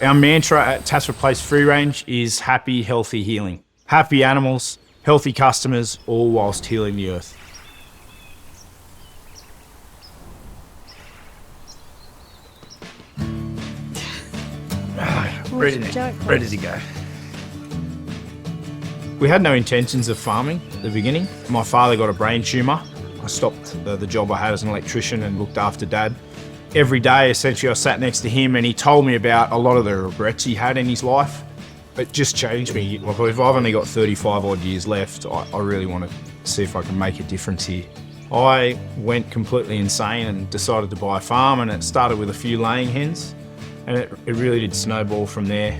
Our mantra at Tathra Place Free Range is happy, healthy, healing. Happy animals, healthy customers, all whilst healing the earth. Ready to go. We had no intentions of farming at the beginning. My father got a brain tumour. I stopped the job I had as an electrician and looked after Dad. Every day, essentially, I sat next to him and he told me about a lot of the regrets he had in his life. It just changed me. Like, if I've only got 35 odd years left, I really want to see if I can make a difference here. I went completely insane and decided to buy a farm, and it started with a few laying hens, and it really did snowball from there.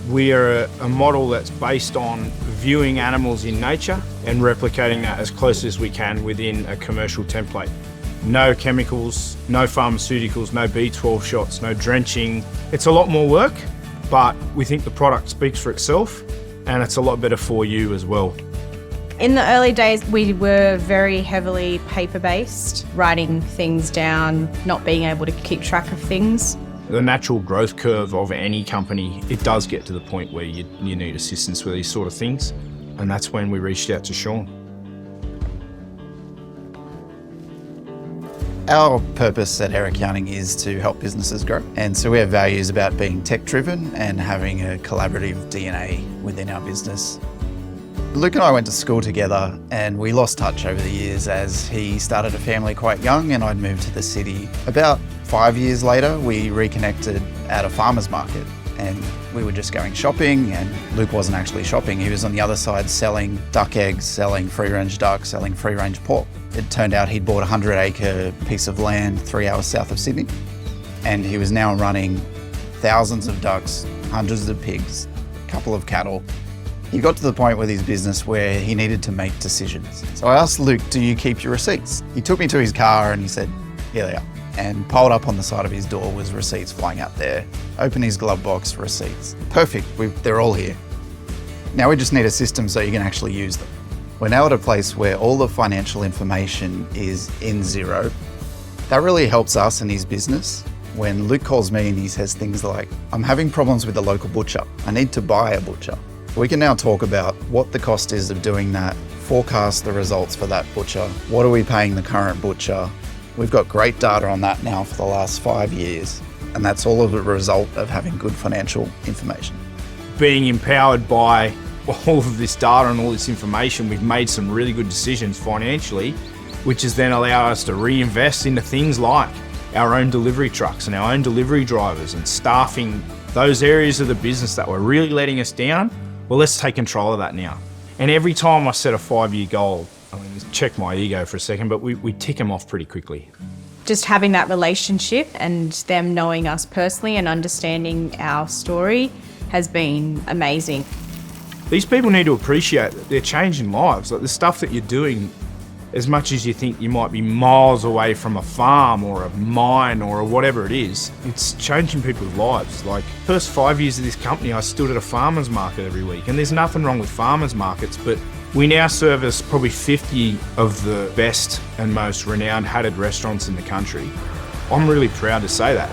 We are a model that's based on viewing animals in nature and replicating that as close as we can within a commercial template. No chemicals, no pharmaceuticals, no B12 shots, no drenching. It's a lot more work, but we think the product speaks for itself, and it's a lot better for you as well. In the early days, we were very heavily paper-based, writing things down, not being able to keep track of things. The natural growth curve of any company, it does get to the point where you need assistance with these sort of things, and that's when we reached out to Shaun. Our purpose at Air Accounting is to help businesses grow, and so we have values about being tech-driven and having a collaborative DNA within our business. Luke and I went to school together, and we lost touch over the years as he started a family quite young and I'd moved to the city. About 5 years later, we reconnected at a farmer's market, and we were just going shopping, and Luke wasn't actually shopping. He was on the other side selling duck eggs, selling free-range duck, selling free-range pork. It turned out he'd bought a 100-acre piece of land 3 hours south of Sydney, and he was now running thousands of ducks, hundreds of pigs, a couple of cattle. He got to the point with his business where he needed to make decisions. So I asked Luke, do you keep your receipts? He took me to his car and he said, here they are. And piled up on the side of his door was receipts flying out there. Open his glove box, receipts. Perfect, they're all here. Now we just need a system so you can actually use them. We're now at a place where all the financial information is in Xero. That really helps us in his business. When Luke calls me and he says things like, I'm having problems with the local butcher. I need to buy a butcher. We can now talk about what the cost is of doing that, forecast the results for that butcher. What are we paying the current butcher? We've got great data on that now for the last 5 years, and that's all of a result of having good financial information. Being empowered by all of this data and all this information, we've made some really good decisions financially, which has then allowed us to reinvest into things like our own delivery trucks and our own delivery drivers and staffing those areas of the business that were really letting us down. Well, let's take control of that now. And every time I set a 5-year goal, I mean, check my ego for a second, but we tick them off pretty quickly. Just having that relationship and them knowing us personally and understanding our story has been amazing. These people need to appreciate that they're changing lives. Like the stuff that you're doing, as much as you think you might be miles away from a farm or a mine or whatever it is, it's changing people's lives. Like, first 5 years of this company, I stood at a farmer's market every week, and there's nothing wrong with farmers markets, but we now service probably 50 of the best and most renowned hatted restaurants in the country. I'm really proud to say that.